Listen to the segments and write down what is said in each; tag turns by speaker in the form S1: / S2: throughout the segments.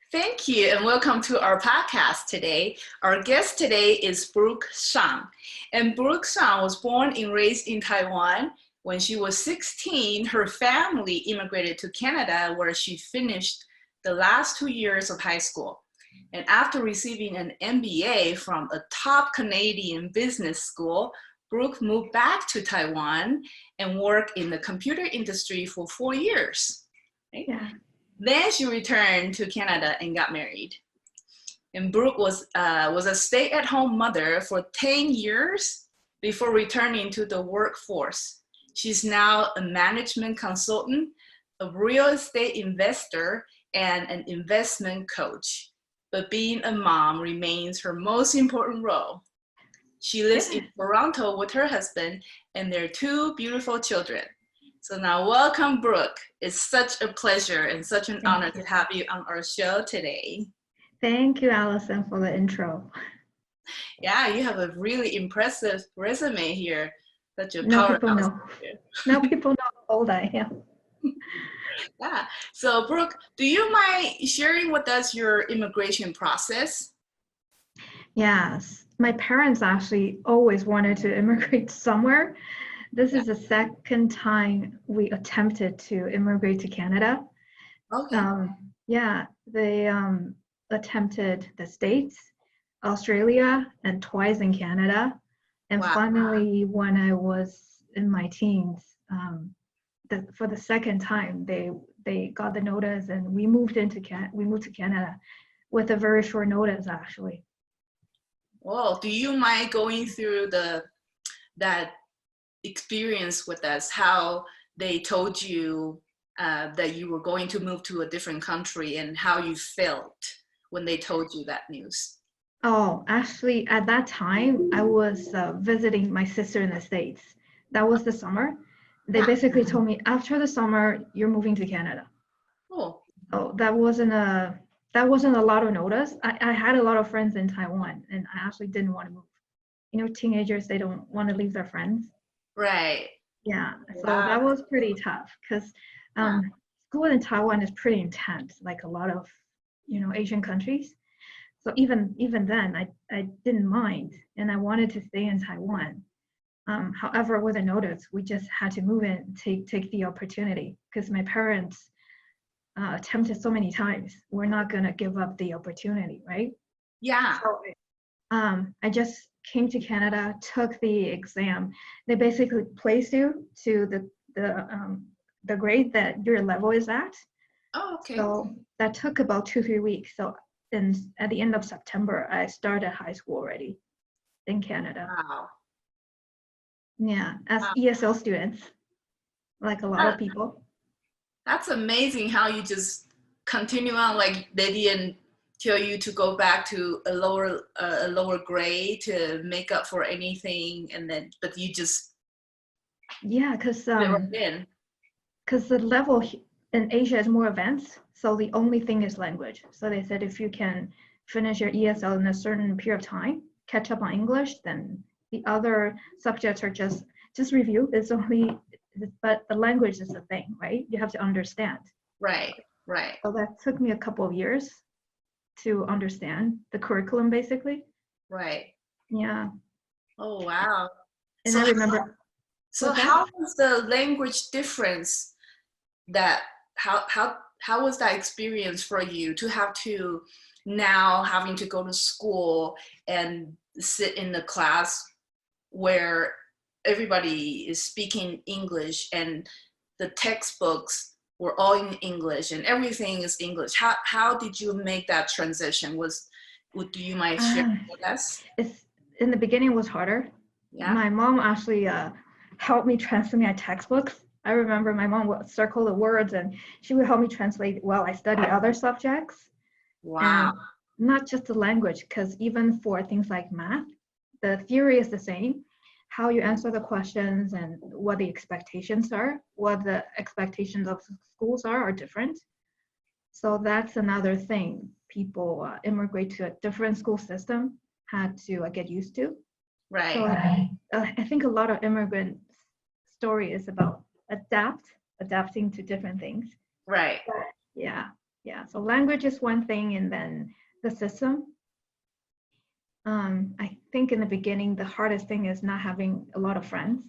S1: Thank you and welcome to our podcast today. Our guest today is Brook Shang. And Brook Shang was born and raised in Taiwan. When she was 16, her family immigrated to Canada where she finished the last 2 years of high school. And after receiving an MBA from a top Canadian business school, Brook moved back to Taiwan and worked in the computer industry for 4 years. Right?
S2: Yeah.
S1: Then she returned to Canada and got married. And Brooke was a stay-at-home mother for 10 years before returning to the workforce. She's now a management consultant, a real estate investor, and an investment coach. But being a mom remains her most important role. She lives in Toronto with her husband and their two beautiful children. So now welcome, Brooke. It's such a pleasure and such an honor to have you on our show today.
S2: Thank you, Allison, for the intro.
S1: Yeah, you have a really impressive resume here. Such a
S2: Now
S1: powerhouse.
S2: people know. Now people know how old I am.
S1: Yeah. So Brooke, do you mind sharing with us your immigration process?
S2: Yes. My parents actually always wanted to immigrate somewhere. This is the second time we attempted to immigrate to Canada.
S1: Okay.
S2: They attempted the States, Australia, and twice in Canada. And finally, when I was in my teens, for the second time, they got the notice, and we moved to Canada with a very short notice, actually.
S1: Well, do you mind going through that experience with us, how they told you that you were going to move to a different country and how you felt when they told you that news?
S2: Oh, actually, at that time, I was visiting my sister in the States. That was the summer. They basically told me, after the summer, you're moving to Canada.
S1: Oh.
S2: Oh, that wasn't a lot of notice. I had a lot of friends in Taiwan, and I actually didn't want to move. You know, teenagers, they don't want to leave their friends.
S1: Right.
S2: Yeah, so that was pretty tough because school in Taiwan is pretty intense, like a lot of, Asian countries. So even then, I didn't mind, and I wanted to stay in Taiwan. However, with a notice, we just had to move in, take the opportunity, because my parents attempted so many times. We're not gonna give up the opportunity, right?
S1: Yeah.
S2: So, I just came to Canada, took the exam. They basically place you to the grade that your level is at.
S1: Oh, okay.
S2: So that took about 2-3 weeks. So at the end of September, I started high school already in Canada.
S1: Wow.
S2: Yeah, as ESL students, like a lot of people.
S1: That's amazing how you just continue on, like they didn't tell you to go back to a lower grade to make up for anything, but you just
S2: because
S1: the
S2: level in Asia is more advanced, so the only thing is language. So they said if you can finish your ESL in a certain period of time, catch up on English, then the other subjects are just review. But the language is the thing, right? You have to understand.
S1: Right.
S2: So that took me a couple of years to understand the curriculum, basically.
S1: Right.
S2: Yeah.
S1: Oh, wow.
S2: And I remember.
S1: So how was the language difference how was that experience for you to have to now having to go to school and sit in the class where everybody is speaking English and the textbooks were all in English and everything is English? How did you make that transition? Do you mind sharing with us?
S2: In the beginning, it was harder. Yeah. My mom actually helped me translate my textbooks. I remember my mom would circle the words and she would help me translate while I study other subjects.
S1: Wow.
S2: And not just the language, because even for things like math, the theory is the same. How you answer the questions and what the expectations are, what the expectations of schools are different. So that's another thing people immigrate to a different school system had to get used to.
S1: Right.
S2: So I think a lot of immigrant story is about adapting to different things.
S1: Right.
S2: Yeah. So So language is one thing, and then the system. I think in the beginning, the hardest thing is not having a lot of friends.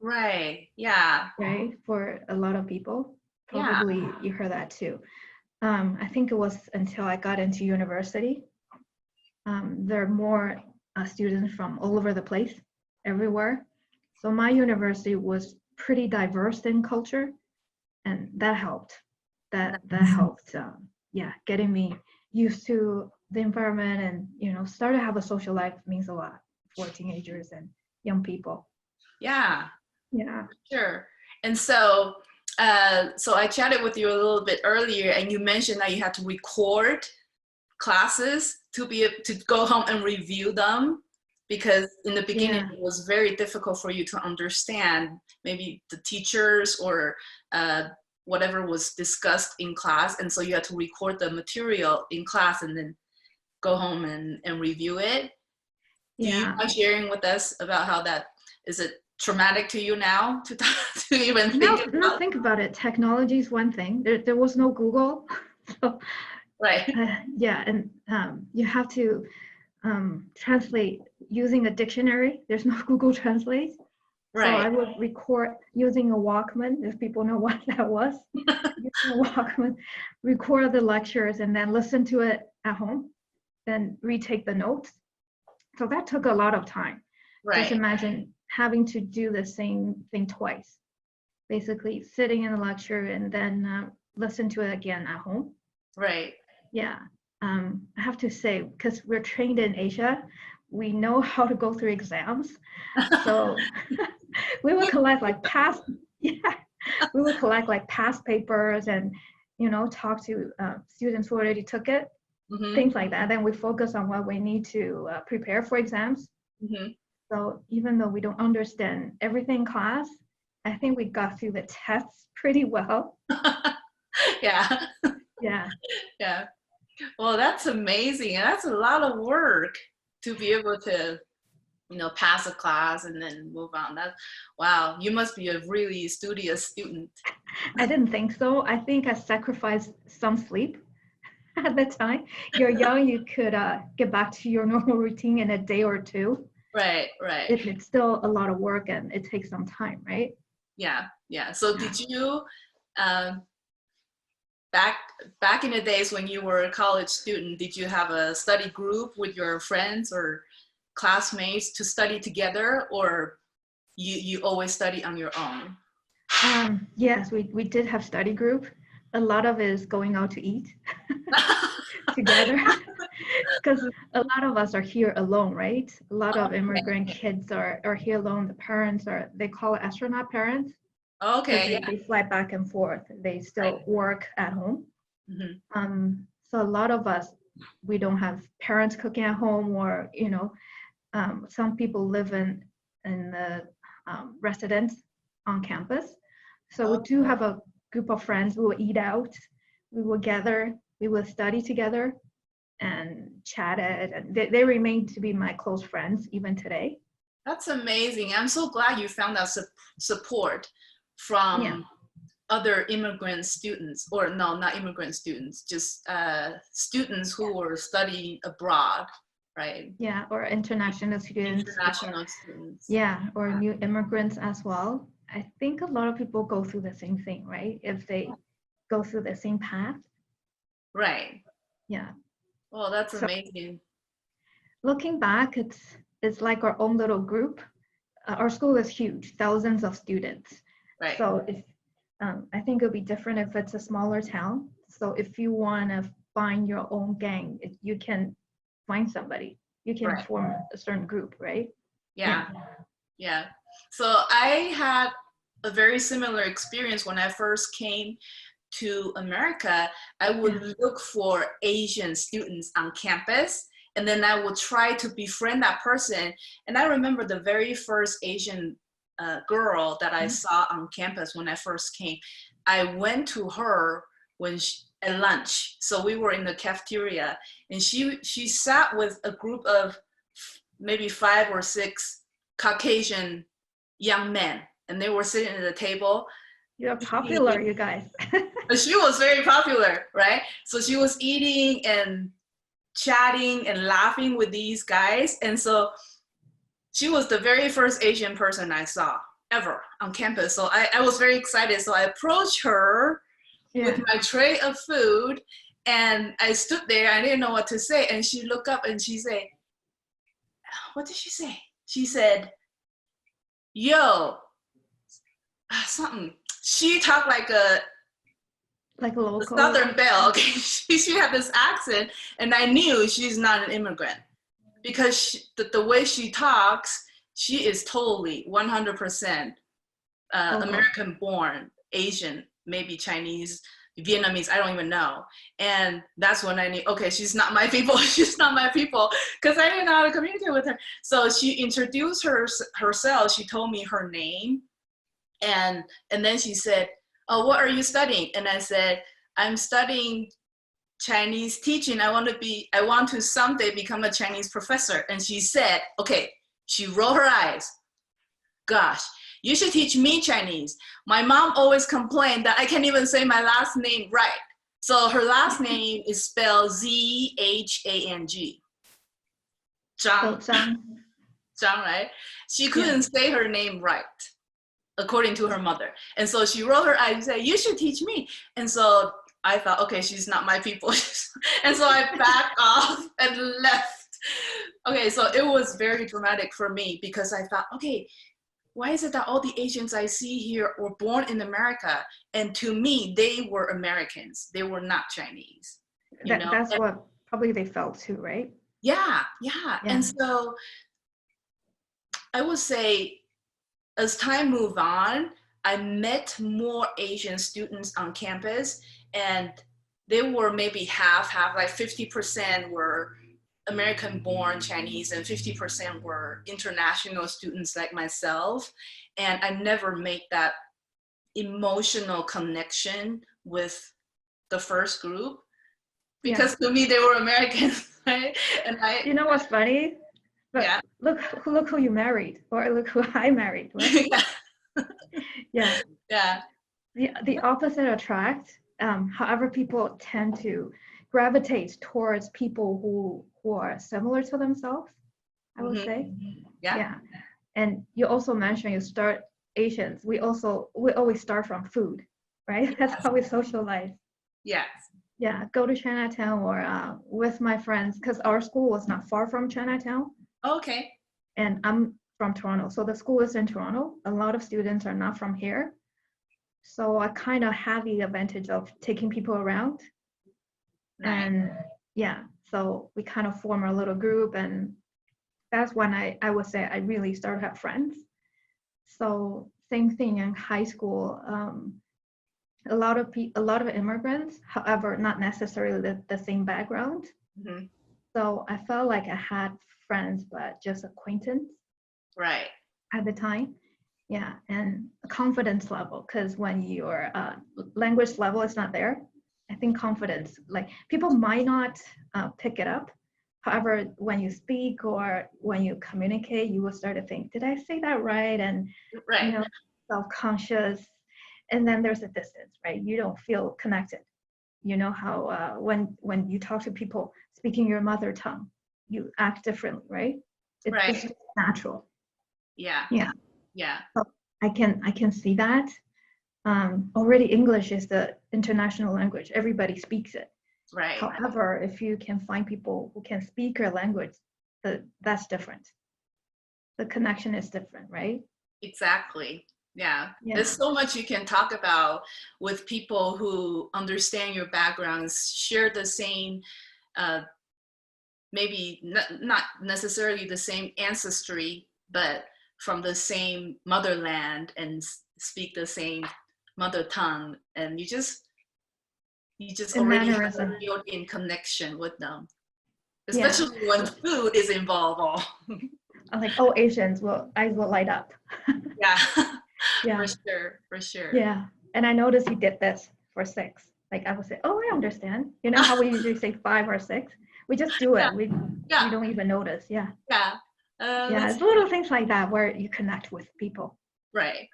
S1: Right. Yeah.
S2: Right. For a lot of people,
S1: Yeah.
S2: probably you heard that too. I think it was until I got into university. There are more students from all over the place, everywhere. So my university was pretty diverse in culture, and that helped. That helped. Yeah, getting me used to the environment, and start to have a social life means a lot for teenagers and young people.
S1: Yeah.
S2: Yeah.
S1: Sure. And so, so I chatted with you a little bit earlier, and you mentioned that you had to record classes to be able to go home and review them, because in the beginning it was very difficult for you to understand maybe the teachers or whatever was discussed in class, and so you had to record the material in class and then go home and review it. Do you mind sharing with us about how that is? It traumatic to you now to even think about?
S2: No, think about it. Technology is one thing. There was no Google. So,
S1: right.
S2: Yeah, and you have to translate using a dictionary. There's no Google Translate. Right. So I would record using a Walkman, if people know what that was. Using a Walkman, record the lectures and then listen to it at home, then retake the notes. So that took a lot of time. Right. Just imagine having to do the same thing twice. Basically sitting in the lecture and then listen to it again at home. Right. Yeah. I have to say, because we're trained in Asia, we know how to go through exams. So we would collect like past papers and talk to students who already took it, things like that. Then we focus on what we need to prepare for exams. So even though we don't understand everything in class, I think we got through the tests pretty well.
S1: Yeah.
S2: Yeah.
S1: Yeah. Well, that's amazing. And that's a lot of work to be able to, pass a class and then move on. Wow, you must be a really studious student.
S2: I didn't think so. I think I sacrificed some sleep at the time. You're young, you could get back to your normal routine in a day or two.
S1: Right.
S2: It's still a lot of work and it takes some time, right?
S1: Yeah. So did you, back in the days when you were a college student, did you have a study group with your friends or classmates to study together, or you always study on your own?
S2: Yes, we did have study group. A lot of it is going out to eat together, because a lot of us are here alone, right? A lot of immigrant kids are here alone. The parents they call it astronaut parents.
S1: Okay.
S2: They fly back and forth. They still work at home. So a lot of us, we don't have parents cooking at home, or some people live in the residence on campus. So we do have a group of friends. We will eat out. We will gather. We will study together and chat it. And they remain to be my close friends even today.
S1: That's amazing. I'm so glad you found that support from other immigrant students, or no, not immigrant students, just students who were studying abroad, right? Yeah, or international students. International students. Yeah, or new immigrants as well. I think a lot of people go through the same thing, right? If they go through the same path. Right. Yeah. Well, that's amazing. Looking back, it's like our own little group. Our school is huge, thousands of students. Right. So if I think it'll be different if it's a smaller town. So if you want to find your own gang, you can find somebody. You can form a certain group, right? Yeah. So I had a very similar experience when I first came to America. I would look for Asian students on campus, and then I would try to befriend that person. And I remember the very first Asian girl that I saw on campus when I first came. I went to her at lunch. So we were in the cafeteria, and she sat with a group of maybe 5 or 6 Caucasian young men, and they were sitting at the table. You're popular, you guys. She was very popular, right? So she was eating and chatting and laughing with these guys. And so she was the very first Asian person I saw ever on campus. So I was very excited. So I approached her with my tray of food, and I stood there. I didn't know what to say. And she looked up and she said, what did she say? She said, yo, something. She talked like a
S2: local
S1: Southern belle. Okay, she had this accent, and I knew she's not an immigrant because the way she talks, she is totally 100% American-born, Asian, maybe Chinese, Vietnamese, I don't even know. And that's when I knew, okay, she's not my people. She's not my people, because I didn't know how to communicate with her. So she introduced herself. She told me her name, and then she said, oh, what are you studying? And I said, I'm studying Chinese teaching. I want to someday become a Chinese professor. And she said, okay, she rolled her eyes. Gosh, you should teach me Chinese. My mom always complained that I can't even say my last name right. So her last name is spelled Z-H-A-N-G. Zhang. Zhang, right? She couldn't say her name right, according to her mother. And so she rolled her eyes and said, you should teach me. And so I thought, okay, she's not my people. And so I backed off and left. Okay, so it was very dramatic for me because I thought, okay, why is it that all the Asians I see here were born in America? And to me, they were Americans. They were not Chinese.
S2: That's what probably they felt too, right?
S1: Yeah. And so I would say, as time moved on, I met more Asian students on campus, and they were maybe half, like 50% were American-born Chinese and 50% were international students like myself. And I never made that emotional connection with the first group because to me they were Americans, right? And
S2: you know what's funny? But look who you married, or look who I married, right? Yeah. The opposite attract. However, people tend to gravitate towards people who are similar to themselves, I would say. Yeah. And you also mentioned you start Asians. We always start from food, right? That's how we socialize.
S1: Yes.
S2: Yeah, go to Chinatown or with my friends, because our school was not far from Chinatown.
S1: Okay.
S2: And I'm from Toronto, so the school is in Toronto. A lot of students are not from here. So I kind of have the advantage of taking people around. Right. And so we kind of form a little group, and that's when I would say I really started to have friends. So same thing in high school. A lot of immigrants, however, not necessarily the same background. Mm-hmm. So I felt like I had friends, but just acquaintance.
S1: Right.
S2: At the time. Yeah, and confidence level, because when your language level is not there, I think confidence, like people might not pick it up. However, when you speak or when you communicate, you will start to think, did I say that right? And self-conscious. And then there's a distance, right? You don't feel connected. You know how when you talk to people speaking your mother tongue, you act differently, right? It's just natural.
S1: Yeah.
S2: So I can see that. Already English is the international language. Everybody speaks it.
S1: Right.
S2: However, if you can find people who can speak your language, that's different. The connection is different, right?
S1: Exactly. Yeah. There's so much you can talk about with people who understand your backgrounds, share the same, maybe not necessarily the same ancestry, but from the same motherland and speak the same mother tongue, and you just already have a built-in connection with them, especially when food is involved.
S2: I'm like, oh, Asians, eyes will light up.
S1: Yeah, for sure.
S2: Yeah, and I noticed you did this for 6. Like I would say, oh, I understand. You know how we usually say 5 or 6? We just do it. We don't even notice. Yeah, it's little things like that where you connect with people.
S1: Right.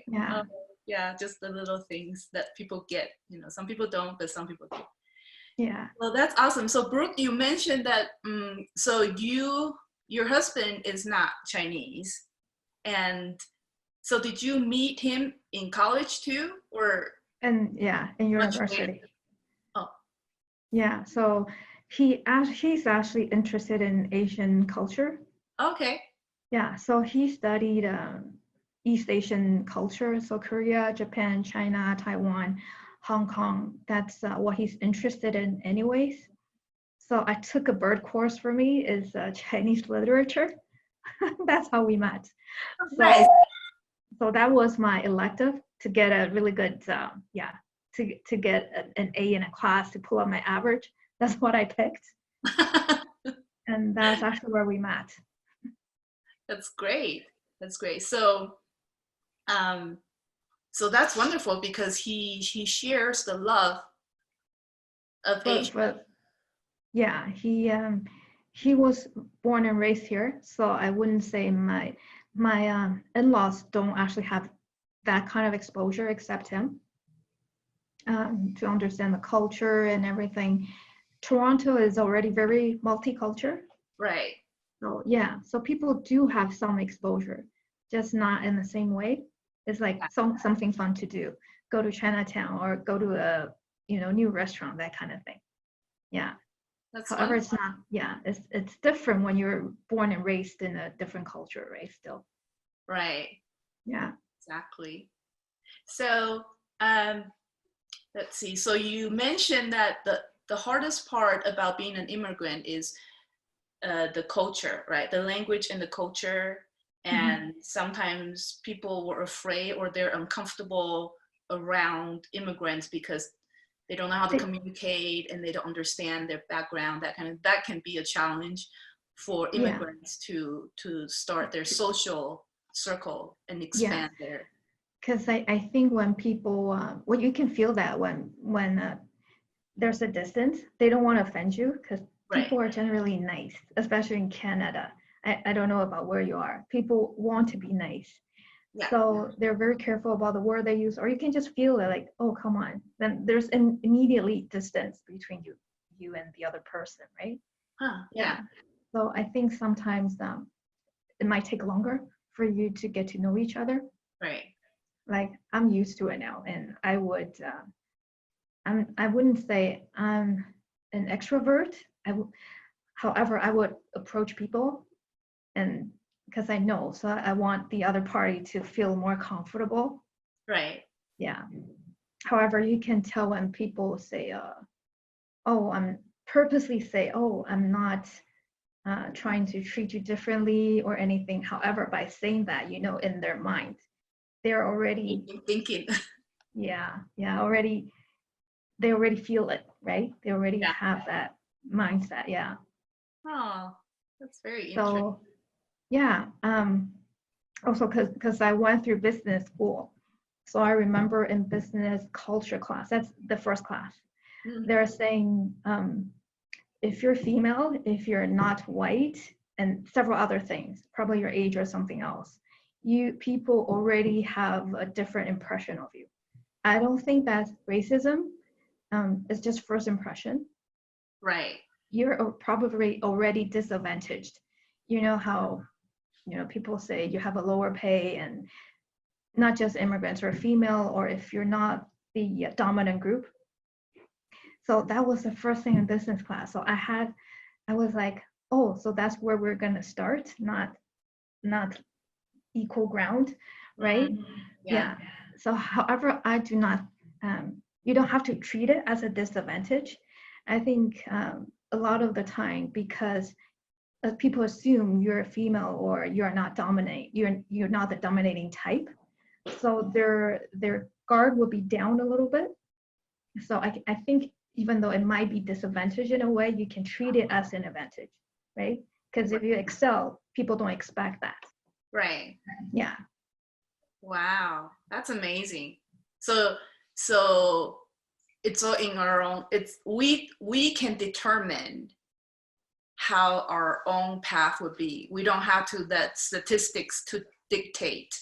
S2: Yeah.
S1: Yeah, just the little things that people get. Some people don't, but some people do.
S2: Yeah.
S1: Well, that's awesome. So Brooke, you mentioned that so your husband is not Chinese, and so did you meet him in college too, or
S2: And yeah, in
S1: much later?
S2: university.
S1: Oh,
S2: Yeah. So he's actually interested in Asian culture.
S1: okay.
S2: Yeah. So he studied East Asian culture. So Korea, Japan, China, Taiwan, Hong Kong. That's what he's interested in anyways. So I took a bird course for me is Chinese literature. That's how we met.
S1: Nice.
S2: So that was my elective to get a really good, to get an A in a class to pull up my average. That's what I picked. And that's actually where we met.
S1: That's great. That's great. Um, so that's wonderful because he shares the love of Asia.
S2: But yeah, he was born and raised here, so I wouldn't say my in-laws don't actually have that kind of exposure except him to understand the culture and everything. Toronto is already very multicultural.
S1: Right.
S2: So yeah, so people do have some exposure, just not in the same way. It's like something fun to do. Go to Chinatown or go to a new restaurant, that kind of thing. Yeah.
S1: That's
S2: However,
S1: wonderful.
S2: it's not. Yeah, it's different when you're born and raised in a different culture, right? Still.
S1: Right.
S2: Yeah.
S1: Exactly. So um, let's see. So you mentioned that the hardest part about being an immigrant is the culture, right? The language and the culture.
S2: Mm-hmm.
S1: And sometimes people were afraid or they're uncomfortable around immigrants because they don't know how to communicate and they don't understand their background. That can be a challenge for
S2: Yeah.
S1: immigrants to start their social circle and
S2: Yeah.
S1: expand their.
S2: Because I think when people, well, you can feel that when there's a distance, they don't want to offend you because
S1: Right.
S2: people are generally nice, especially in Canada. I don't know about where you are. People want to be nice.
S1: Yeah.
S2: So they're very careful about the word they use, or you can just feel it like, oh, come on. Then there's an immediately distance between you and the other person, right?
S1: Huh.
S2: Yeah.
S1: Yeah.
S2: So I think sometimes it might take longer for you to get to know each other.
S1: Right.
S2: Like I'm used to it now, and I wouldn't say I'm an extrovert. However, I would approach people and because I know, so I want the other party to feel more comfortable.
S1: Right.
S2: Yeah. However, you can tell when people say, "Oh, I'm purposely say, oh, I'm not trying to treat you differently or anything." However, by saying that, in their mind, they're already,
S1: Thinking.
S2: already they already feel it, right? They already
S1: Yeah.
S2: have that mindset. Yeah.
S1: Oh, that's very interesting.
S2: So yeah. Also because I went through business school. So I remember in business culture class, that's the first class, they're saying if you're female, if you're not white, and several other things, probably your age or something else, people already have a different impression of you. I don't think that's racism. It's just first impression.
S1: Right.
S2: You're probably already disadvantaged. You know how people say you have a lower pay, and not just immigrants or female, or if you're not the dominant group. So that was the first thing in business class. So I was like, oh, so that's where we're gonna start, not equal ground, right?
S1: Yeah.
S2: Yeah. So however, I do not, you don't have to treat it as a disadvantage. I think a lot of the time, because people assume you're a female or you're not the dominating type. So their guard will be down a little bit. So I think even though it might be disadvantage in a way, you can treat it as an advantage, right? Because if you excel, people don't expect that.
S1: Right.
S2: Yeah.
S1: Wow. That's amazing. So it's all in our own, we can determine how our own path would be. We don't have to let statistics to dictate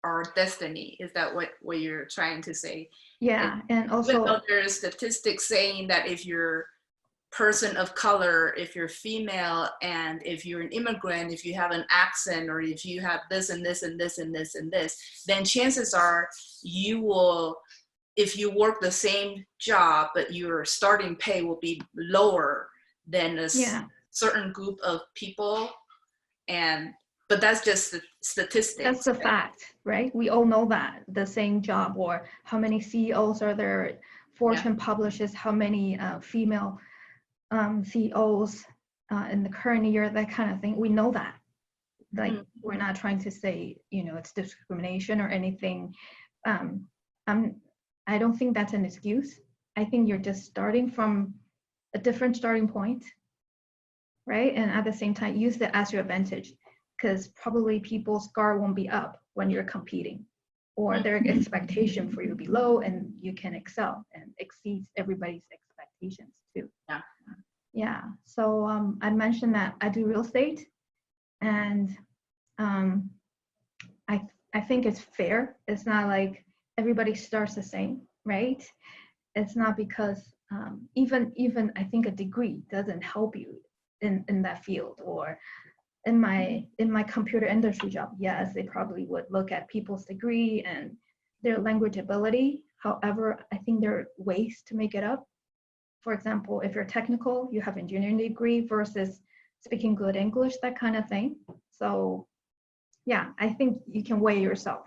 S1: our destiny. Is that what you're trying to say?
S2: Yeah, and
S1: Even
S2: also
S1: though there's statistics saying that if you're person of color, if you're female, and if you're an immigrant, if you have an accent, or if you have this and this and this and this and this, then chances are you will, if you work the same job, but your starting pay will be lower than a certain group of people. But that's just statistics.
S2: That's the fact, right? We all know that the same job, or how many CEOs are there, Fortune publishes how many female CEOs in the current year, that kind of thing. We know that. Like, we're not trying to say, it's discrimination or anything. I don't think that's an excuse. I think you're just starting from a different starting point, right? And at the same time, use that as your advantage, because probably people's guard won't be up when you're competing, or their expectation for you to be low, and you can excel and exceed everybody's expectations too. Yeah. So I mentioned that I do real estate, and I think it's fair. It's not like everybody starts the same, right? It's not because even I think a degree doesn't help you in that field. Or in my computer industry job, yes, they probably would look at people's degree and their language ability. However, I think there are ways to make it up. For example, if you're technical, you have engineering degree versus speaking good English, that kind of thing. So yeah, I think you can weigh yourself.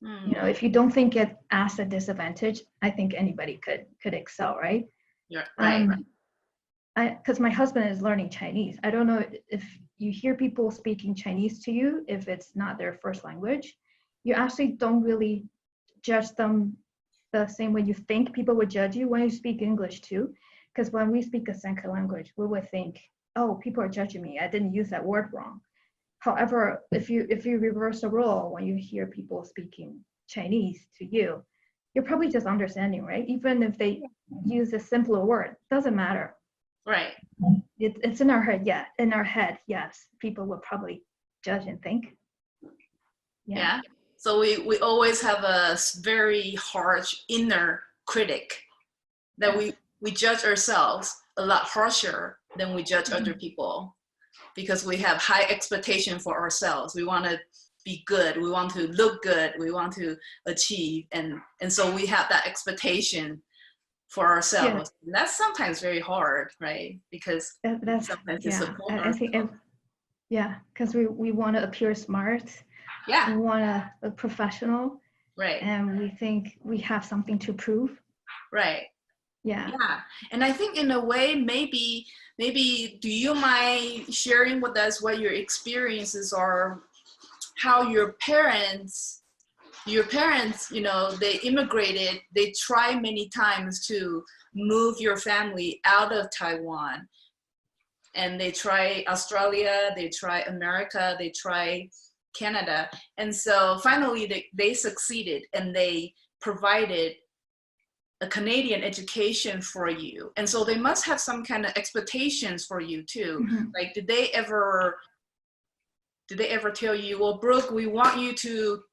S2: If you don't think it as a disadvantage, I think anybody could excel, right?
S1: Yeah, right.
S2: Because my husband is learning Chinese. I don't know if you hear people speaking Chinese to you, if it's not their first language, you actually don't really judge them the same way you think people would judge you when you speak English too. Because when we speak a second language, we would think, oh, people are judging me, I didn't use that word wrong. However, if you reverse the role, when you hear people speaking Chinese to you, you're probably just understanding, right? Even if they use a simpler word, doesn't matter.
S1: Right.
S2: It's in our head, in our head, yes. People will probably judge and think.
S1: Yeah. So we always have a very harsh inner critic that we judge ourselves a lot harsher than we judge other people, because we have high expectation for ourselves. We want to be good. We want to look good. We want to achieve. And so we have that expectation for ourselves. And that's sometimes very hard, right? Because
S2: that's
S1: sometimes it's
S2: I think because we want to appear smart. We want a professional.
S1: Right.
S2: And we think we have something to prove.
S1: Right.
S2: Yeah.
S1: And I think in a way, maybe do you mind sharing with us what your experiences are, how your parents, they immigrated, they tried many times to move your family out of Taiwan, and they try Australia, they try America, they try Canada. And so finally they succeeded, and they provided a Canadian education for you. And so they must have some kind of expectations for you too. Like, did they ever tell you, well, Brooke, we want you to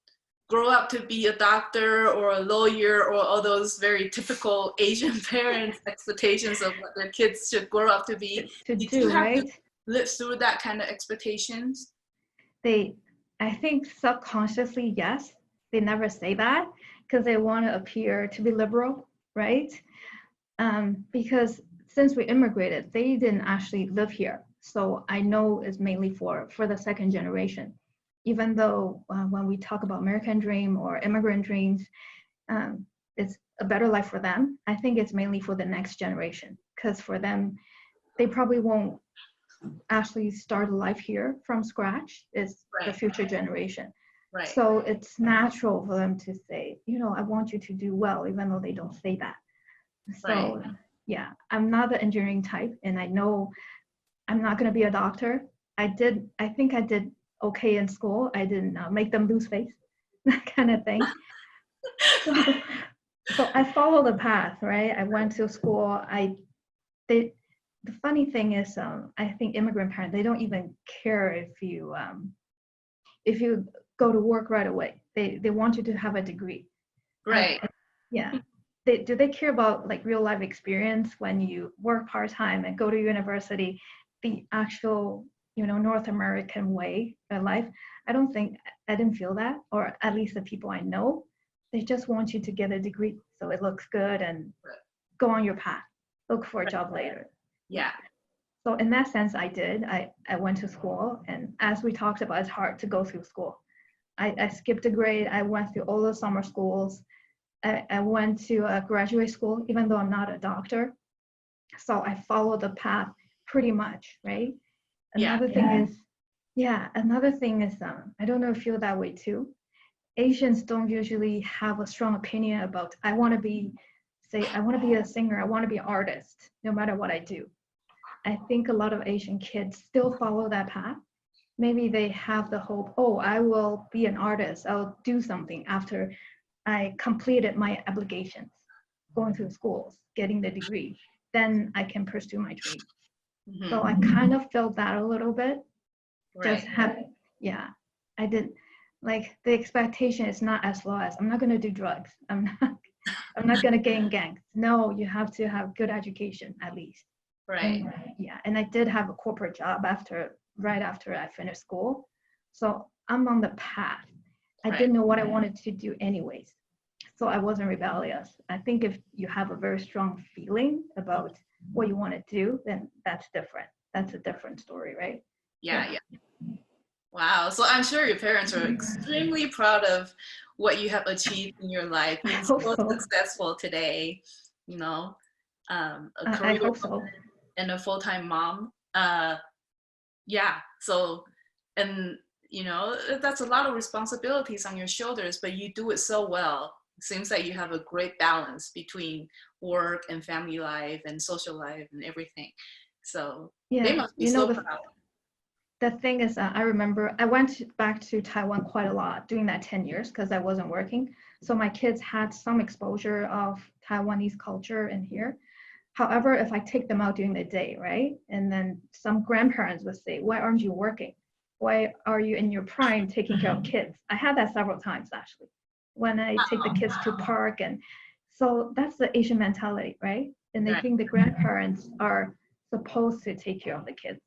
S1: grow up to be a doctor or a lawyer, or all those very typical Asian parents' expectations of what their kids should grow up to be? Did you have to live through that kind of expectations?
S2: I think subconsciously, yes. They never say that because they want to appear to be liberal, right? Because since we immigrated, they didn't actually live here. So I know it's mainly for the second generation. Even though when we talk about American dream or immigrant dreams, it's a better life for them. I think it's mainly for the next generation, because for them, they probably won't actually start a life here from scratch. It's the future generation. Right. So it's natural for them to say, I want you to do well, even though they don't say that. So yeah, I'm not the engineering type, and I know I'm not going to be a doctor. I think I did okay in school. I didn't make them lose face, that kind of thing. So I followed the path, right? I went to school. The funny thing is, I think immigrant parents, they don't even care if you go to work right away. They want you to have a degree.
S1: Right.
S2: Yeah. Do they care about like real life experience when you work part-time and go to university, the actual, North American way of life? I don't think, I didn't feel that, or at least the people I know, they just want you to get a degree so it looks good and go on your path, look for a job later.
S1: Yeah.
S2: So in that sense, I did. I went to school, and as we talked about, it's hard to go through school. I skipped a grade. I went through all the summer schools. I went to a graduate school, even though I'm not a doctor. So I followed the path pretty much, right? Another thing is, I don't know if you feel that way too. Asians don't usually have a strong opinion about, I want to be a singer, I want to be an artist, no matter what I do. I think a lot of Asian kids still follow that path. Maybe they have the hope, oh, I will be an artist, I'll do something after I completed my obligations, going through schools, getting the degree, then I can pursue my dream.
S1: Mm-hmm.
S2: So I kind of felt that a little bit.
S1: Right.
S2: I did, like, the expectation is not as low as, I'm not going to do drugs. I'm not going to get in gangs. No, you have to have good education at least.
S1: Right.
S2: And I did have a corporate job right after I finished school. So I'm on the path. I didn't know what I wanted to do anyways. So I wasn't rebellious. I think if you have a very strong feeling about what you want to do, then that's different. That's a different story, right?
S1: Yeah. Wow. So I'm sure your parents are extremely proud of what you have achieved in your life, being so successful today, a career
S2: I hope so.
S1: And a full-time mom. So, and that's a lot of responsibilities on your shoulders, but you do it so well. It seems like you have a great balance between work and family life and social life and everything. So they must be so proud.
S2: The thing is, I remember I went back to Taiwan quite a lot during that 10 years because I wasn't working. So my kids had some exposure of Taiwanese culture in here. However, if I take them out during the day, right? And then some grandparents would say, why aren't you working? Why are you in your prime taking care of kids? I had that several times actually, when I take the kids to park. And so that's the Asian mentality, right? And they think the grandparents are supposed to take care of the kids.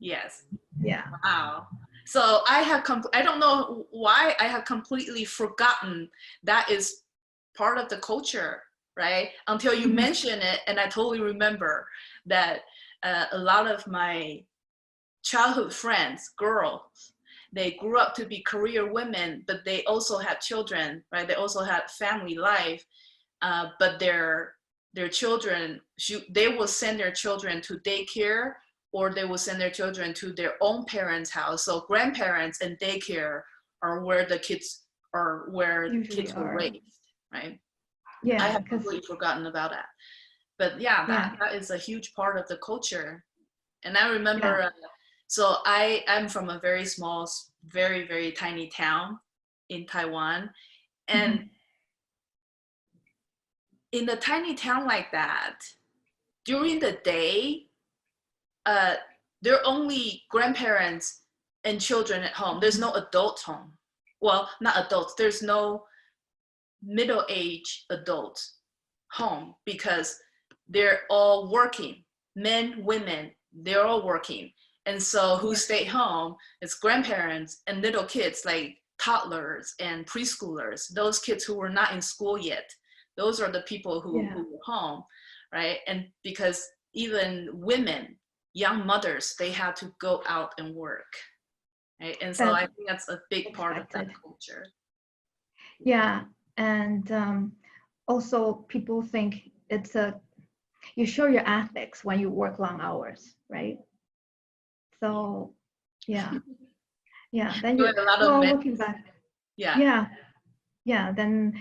S1: Yes.
S2: Yeah.
S1: Wow. So I don't know why I have completely forgotten that is part of the culture, right? Until you mention it, and I totally remember that a lot of my childhood friends, girls, they grew up to be career women, but they also had children, right? They also had family life, but their children, they will send their children to daycare, or they will send their children to their own parents' house. So grandparents and daycare are where the kids are, where kids were raised, right?
S2: Yeah,
S1: I have completely forgotten about that. But that is a huge part of the culture. And I remember, so I'm from a very small, very, very tiny town in Taiwan. And in a tiny town like that, during the day, there are only grandparents and children at home. There's no adults home. Well, not adults. There's no middle-aged adults home because they're all working. Men, women, they're all working. And so who stay home is grandparents and little kids like toddlers and preschoolers, those kids who were not in school yet. Those are the people who were home, right? And because even women, young mothers, they had to go out and work, right? And so I think that's a big part of that culture.
S2: Yeah, and also people think you show your ethics when you work long hours, right? So then you're looking back. Then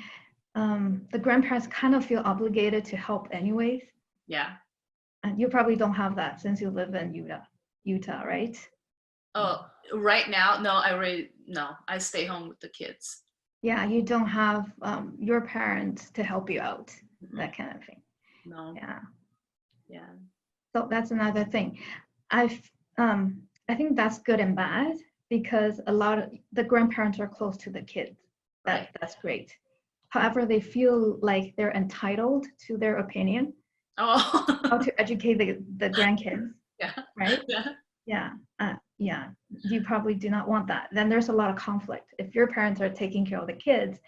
S2: the grandparents kind of feel obligated to help anyways.
S1: Yeah.
S2: And you probably don't have that since you live in Utah, right?
S1: Oh, right now, no, I stay home with the kids.
S2: Yeah, you don't have your parents to help you out, that kind of thing.
S1: No. Yeah.
S2: So that's another thing. I think that's good and bad because a lot of the grandparents are close to the kids.
S1: Right.
S2: That's great. However, they feel like they're entitled to their opinion,
S1: Oh.
S2: how to educate the grandkids,
S1: Yeah.
S2: right?
S1: Yeah.
S2: Yeah. Yeah. You probably do not want that. Then there's a lot of conflict. If your parents are taking care of the kids,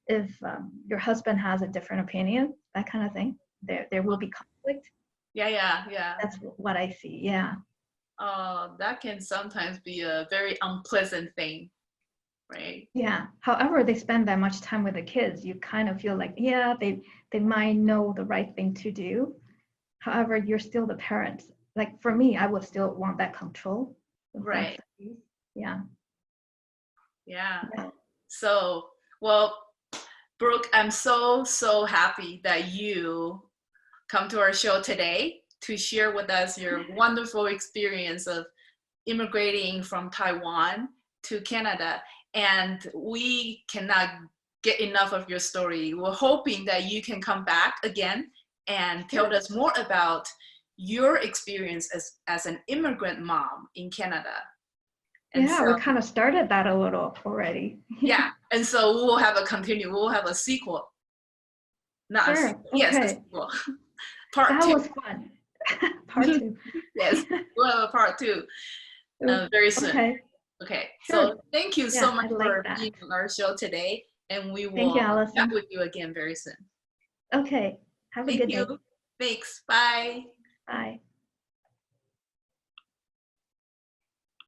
S2: if your husband has a different opinion, that kind of thing, there will be conflict.
S1: Yeah. Yeah. Yeah.
S2: That's what I see. Yeah.
S1: That can sometimes be a very unpleasant thing, right?
S2: Yeah. However, they spend that much time with the kids, you kind of feel like, yeah, they might know the right thing to do. However, you're still the parents. Like for me, I would still want that control.
S1: Right.
S2: Yeah.
S1: Yeah.
S2: Yeah.
S1: So, well, Brooke, I'm so happy that you come to our show today to share with us your wonderful experience of immigrating from Taiwan to Canada. And we cannot get enough of your story. We're hoping that you can come back again and tell us more about your experience as an immigrant mom in Canada. And
S2: Yeah, we kind of started that a little already.
S1: yeah, and so we will have we'll have a sequel. Not
S2: Sure.
S1: a sequel. Yes, a
S2: Okay.
S1: sequel. Part
S2: That
S1: 2.
S2: was fun. Part 2.
S1: Yes, we'll have a part 2 very soon.
S2: Okay.
S1: Okay,
S2: Sure.
S1: so thank you so
S2: Yeah,
S1: much
S2: I like
S1: for
S2: that.
S1: being on our show today, and we
S2: Thank you,
S1: will
S2: Allison.
S1: chat with you again very soon.
S2: Okay. Have a
S1: Thank
S2: good day.
S1: you. Thanks. Bye.
S2: Bye.